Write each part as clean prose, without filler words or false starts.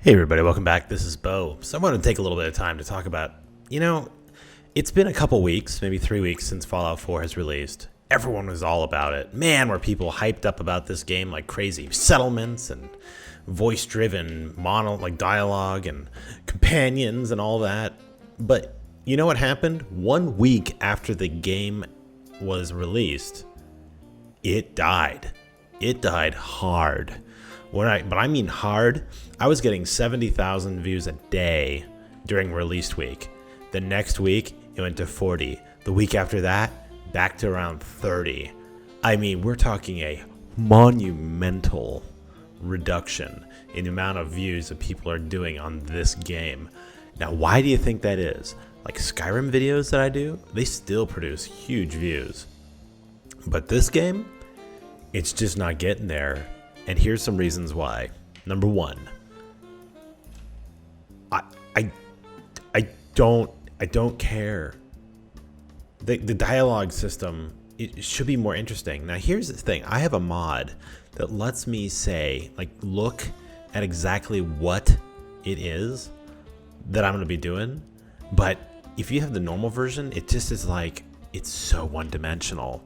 Hey everybody, welcome back. This is Bo. So I want to take a little bit of time to talk about, it's been a couple weeks, maybe 3 weeks since Fallout 4 has released. Everyone was all about it. Man, were people hyped up about this game like crazy. Settlements and voice-driven dialogue and companions and all that. But you know what happened? 1 week after the game was released, it died. It died hard. But I mean hard, I was getting 70,000 views a day during release week. The next week, it went to 40. The week after that, back to around 30. I mean, we're talking a monumental reduction in the amount of views that people are doing on this game. Now, why do you think that is? Like Skyrim videos that I do, they still produce huge views. But this game, it's just not getting there. And here's some reasons why. Number one, I don't care. The dialogue system, it should be more interesting. Now here's the thing. I have a mod that lets me say, look at exactly what it is that I'm going to be doing. But if you have the normal version, it just is it's so one-dimensional.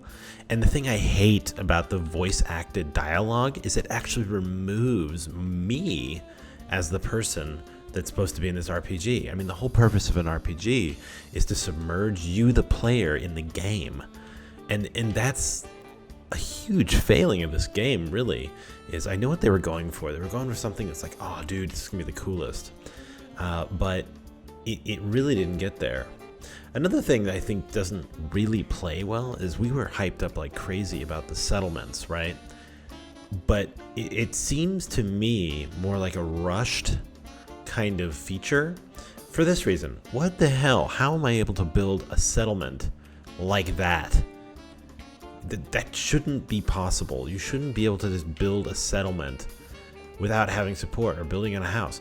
And the thing I hate about the voice-acted dialogue is it actually removes me as the person that's supposed to be in this RPG. I mean, the whole purpose of an RPG is to submerge you, the player, in the game. And that's a huge failing of this game, really, is I know what they were going for. They were going for something that's like, oh, dude, this is going to be the coolest. But it really didn't get there. Another thing that I think doesn't really play well is we were hyped up like crazy about the settlements, right? But it seems to me more like a rushed kind of feature for this reason. What the hell? How am I able to build a settlement like that? That shouldn't be possible. You shouldn't be able to just build a settlement without having support or building in a house.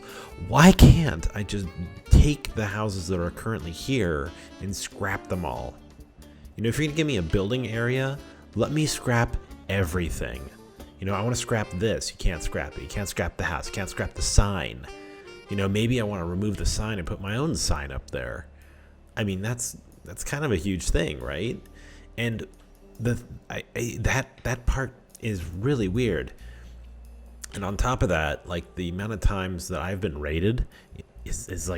Why can't I just take the houses that are currently here and scrap them all? If you're gonna give me a building area, let me scrap everything. I want to scrap this. You can't scrap it. You can't scrap the house. You can't scrap the sign. Maybe I want to remove the sign and put my own sign up there. I mean, that's kind of a huge thing, right? And that part is really weird. And on top of that, the amount of times that I've been raided is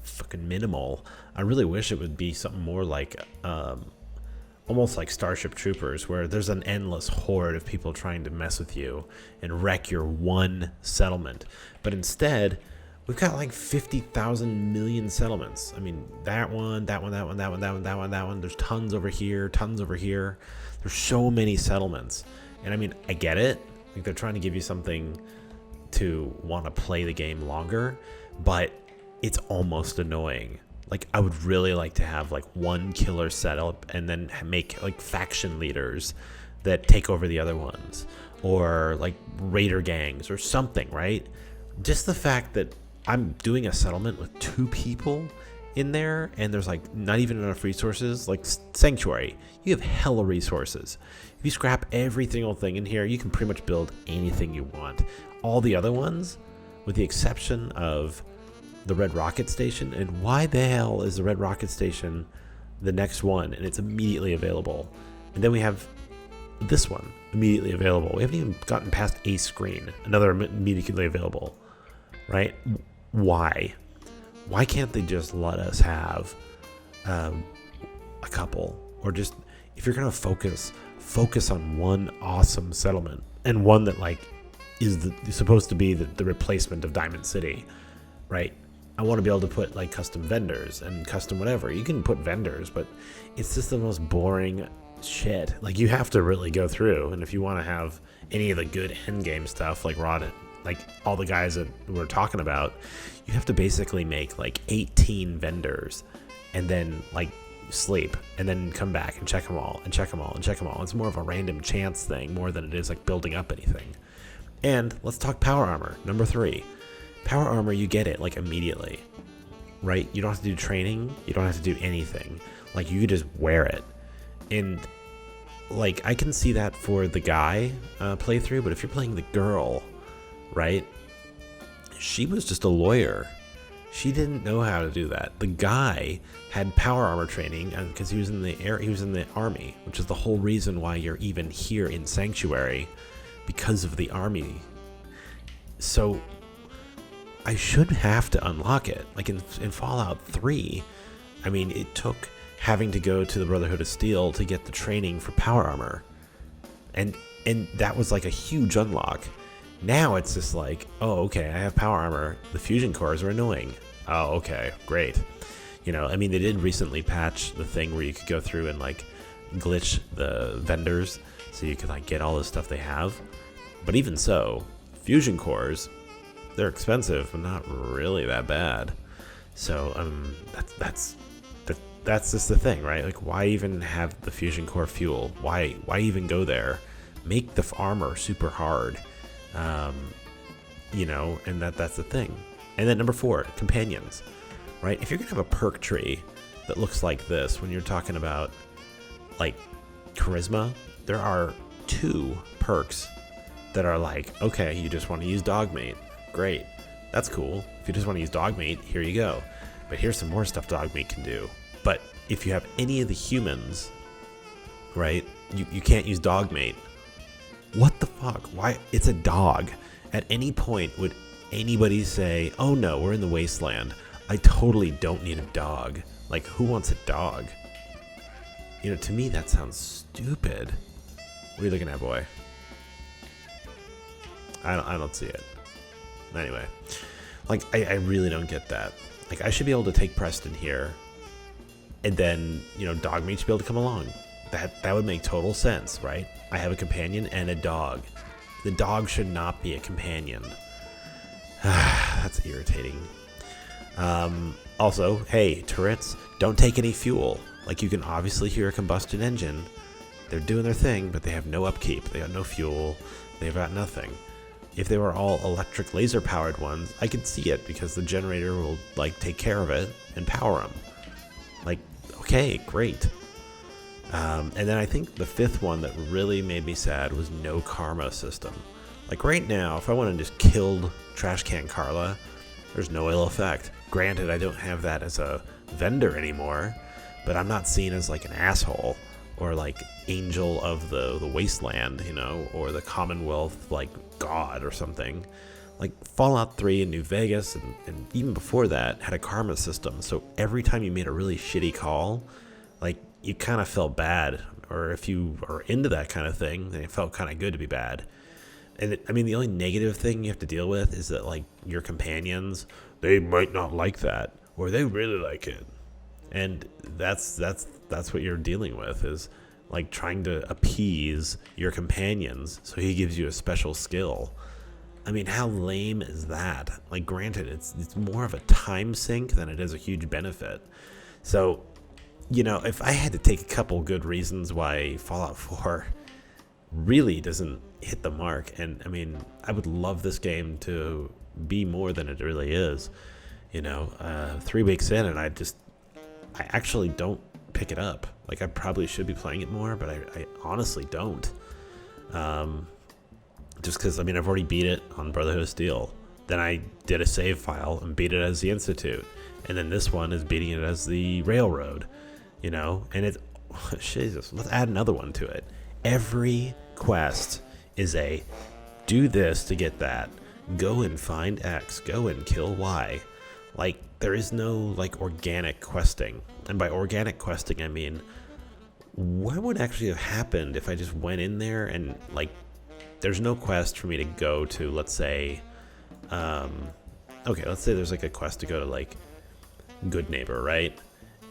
fucking minimal. I really wish it would be something more almost like Starship Troopers, where there's an endless horde of people trying to mess with you and wreck your one settlement. But instead, we've got 50,000 million settlements. I mean, that one. There's tons over here, tons over here. There's so many settlements. And I mean, I get it. They're trying to give you something to want to play the game longer, but it's almost annoying. I would really like to have one killer setup and then make faction leaders that take over the other ones, or raider gangs or something, right? Just the fact that I'm doing a settlement with 2 people in there and there's not even enough resources. Sanctuary, you have hella resources. If you scrap every single thing in here, you can pretty much build anything you want. All the other ones, with the exception of the Red Rocket Station, and why the hell is the Red Rocket Station the next one and it's immediately available? And then we have this one immediately available. We haven't even gotten past a screen, another immediately available, right? Why can't they just let us have a couple? Or just, if you're gonna focus on one awesome settlement, and one that is supposed to be the replacement of Diamond City, right? I want to be able to put custom vendors and custom whatever. You can put vendors, but it's just the most boring shit. You have to really go through, and if you want to have any of the good endgame stuff like Rod, all the guys that we're talking about, you have to basically make 18 vendors and then sleep and then come back and check them all and check them all and check them all. It's more of a random chance thing more than it is building up anything. And let's talk power armor. Number 3, power armor, you get it immediately, right? You don't have to do training. You don't have to do anything. You could just wear it. And I can see that for the guy playthrough, but if you're playing the girl, right? she was just a lawyer. She didn't know how to do that. The guy had power armor training because he was in the army, which is the whole reason why you're even here in Sanctuary, because of the army. So I should have to unlock it. Like in Fallout 3, I mean, it took having to go to the Brotherhood of Steel to get the training for power armor. And that was like a huge unlock. Now it's just like, oh, okay, I have power armor. The fusion cores are annoying. Oh, okay, great. You know, I mean, they did recently patch the thing where you could go through and like glitch the vendors so you could like get all the stuff they have. But even so, fusion cores, they're expensive, but not really that bad. So that's just the thing, right? Like, why even have the fusion core fuel? Why even go there? Make the armor super hard. You know, and that's the thing. And then number 4, companions, right? If you're gonna have a perk tree that looks like this, when you're talking about like charisma, there are 2 perks that are like, okay, you just want to use Dogmeat, great, that's cool. If you just want to use Dogmeat, here you go. But here's some more stuff Dogmeat can do. But if you have any of the humans, right, you can't use Dogmeat. What the fuck? Why? It's a dog. At any point would anybody say, oh no, we're in the wasteland, I totally don't need a dog. Like, who wants a dog? You know, to me that sounds stupid. What are you looking at, boy? I don't see it. Anyway, like, I really don't get that. Like, I should be able to take Preston here, and then, you know, Dogmeat should be able to come along. That would make total sense, right? I have a companion and a dog. The dog should not be a companion. That's irritating. Also, hey, turrets, don't take any fuel. Like, you can obviously hear a combustion engine. They're doing their thing, but they have no upkeep. They got no fuel. They've got nothing. If they were all electric laser powered ones, I could see it because the generator will like take care of it and power them. Like, okay, great. And then I think the 5th one that really made me sad was no karma system. Like, right now, if I want to just kill Trash Can Carla, there's no ill effect. Granted, I don't have that as a vendor anymore, but I'm not seen as like an asshole or like angel of the wasteland, you know, or the Commonwealth like god or something. Like, Fallout 3 in New Vegas and even before that had a karma system, so every time you made a really shitty call, like, you kind of felt bad, or if you are into that kind of thing, then it felt kind of good to be bad. And I mean, the only negative thing you have to deal with is that, like, your companions, they might not like that, or they really like it. And that's what you're dealing with, is like trying to appease your companions so he gives you a special skill. I mean, how lame is that? Like, granted, it's more of a time sink than it is a huge benefit. So, you know, if I had to take a couple good reasons why Fallout 4 really doesn't hit the mark, and I mean, I would love this game to be more than it really is. You know, 3 weeks in, and I actually don't pick it up. Like, I probably should be playing it more, but I honestly don't. Just because, I mean, I've already beat it on Brotherhood of Steel. Then I did a save file and beat it as the Institute. And then this one is beating it as the Railroad. You know, and it's, Jesus, let's add another one to it. Every quest is a, do this to get that. Go and find X. Go and kill Y. Like, there is no, like, organic questing. And by organic questing, I mean, what would actually have happened if I just went in there and, like, there's no quest for me to go to, let's say, okay, let's say there's, like, a quest to go to, like, Good Neighbor, right?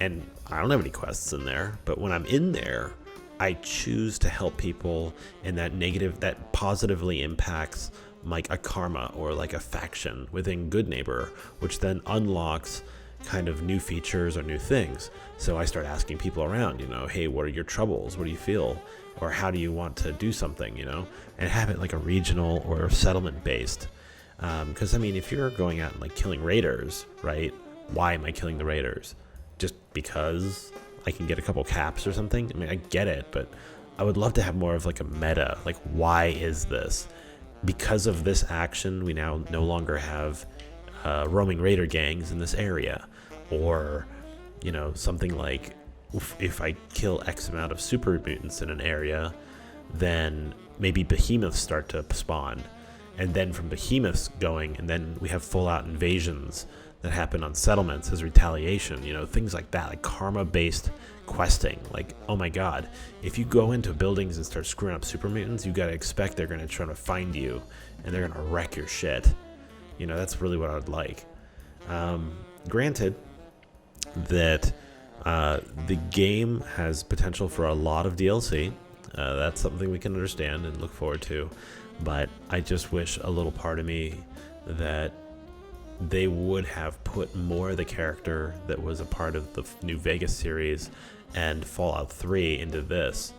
And I don't have any quests in there, but when I'm in there, I choose to help people, and that positively impacts like a karma or like a faction within Good Neighbor, which then unlocks kind of new features or new things. So I start asking people around, you know, hey, what are your troubles? What do you feel? Or how do you want to do something, you know, and have it like a regional or settlement based. Because I mean, if you're going out and like killing raiders, right? Why am I killing the raiders? Just because I can get a couple caps or something? I mean, I get it, but I would love to have more of like a meta. Like, why is this? because of this action, we now no longer have roaming raider gangs in this area, or something like if I kill X amount of super mutants in an area, then maybe behemoths start to spawn, and then from behemoths going, and then we have full out invasions that happen on settlements as retaliation, things like that, like karma-based questing. Like, oh my god, if you go into buildings and start screwing up super mutants, you gotta expect they're gonna try to find you, and they're gonna wreck your shit. That's really what I would like. Granted that the game has potential for a lot of DLC. That's something we can understand and look forward to, but I just wish a little part of me that they would have put more of the character that was a part of the New Vegas series and Fallout 3 into this.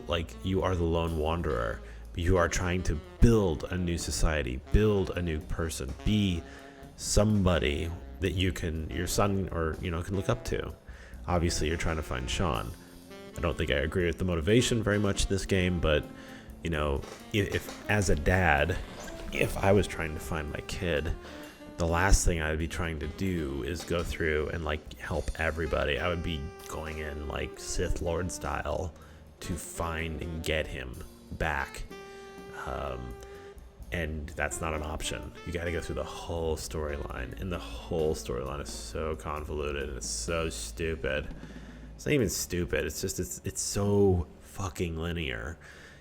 Like, you are the lone wanderer. You are trying to build a new society, build a new person, be somebody that your son or can look up to. Obviously, you're trying to find Sean. I don't think I agree with the motivation very much in this game, but if as a dad, if I was trying to find my kid, the last thing I'd be trying to do is go through and help everybody. I would be going in like Sith Lord style to find and get him back. And that's not an option. You got to go through the whole storyline, and the whole storyline is so convoluted and it's so stupid. It's not even stupid. It's just it's so fucking linear.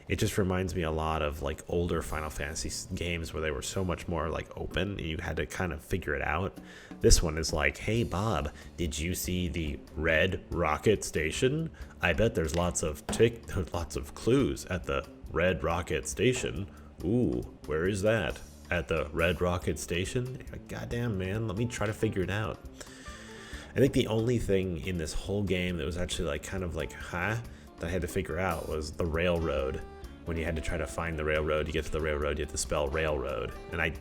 It just reminds me a lot of older Final Fantasy games where they were so much more open and you had to kind of figure it out. This one is like, hey Bob, did you see the Red Rocket Station? I bet there's lots of clues at the Red Rocket Station. Ooh, where is that? At the Red Rocket Station? Goddamn, man, let me try to figure it out. I think the only thing in this whole game that was actually that I had to figure out was the railroad. When you had to try to find the railroad, you get to the railroad, you have to spell railroad. And I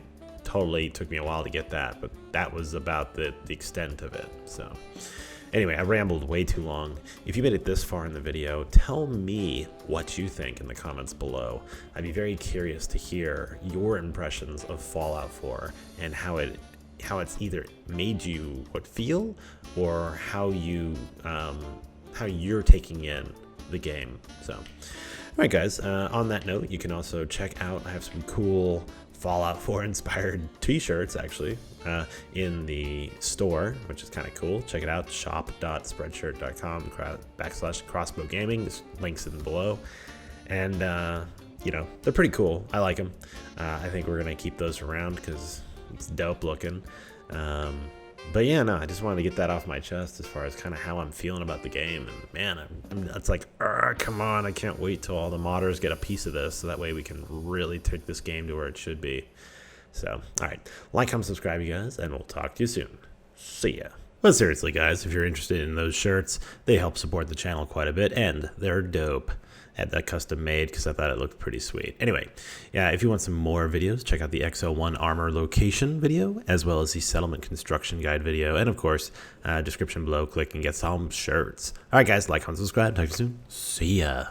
totally took me a while to get that, but that was about the extent of it. So anyway, I rambled way too long. If you made it this far in the video, tell me what you think in the comments below. I'd be very curious to hear your impressions of Fallout 4 and how it's either made you feel, or how you're taking in the game. So, all right, guys. On that note, you can also check out. I have some cool Fallout 4 inspired T-shirts actually in the store, which is kind of cool. Check it out, shop.spreadshirt.com/crossbow gaming. This link's in below, and they're pretty cool. I like them. I think we're gonna keep those around because it's dope looking. But yeah, no, I just wanted to get that off my chest as far as kind of how I'm feeling about the game. And man, it's like, come on, I can't wait till all the modders get a piece of this, so that way we can really take this game to where it should be. So, all right, like, comment, subscribe, you guys, and we'll talk to you soon. See ya. But seriously, guys, if you're interested in those shirts, they help support the channel quite a bit, and they're dope. Had that custom made because I thought it looked pretty sweet. Anyway, yeah, if you want some more videos, check out the X01 armor location video, as well as the settlement construction guide video, and of course, description below, click and get some shirts. All right, guys, like, comment, subscribe. Talk to you soon. See ya.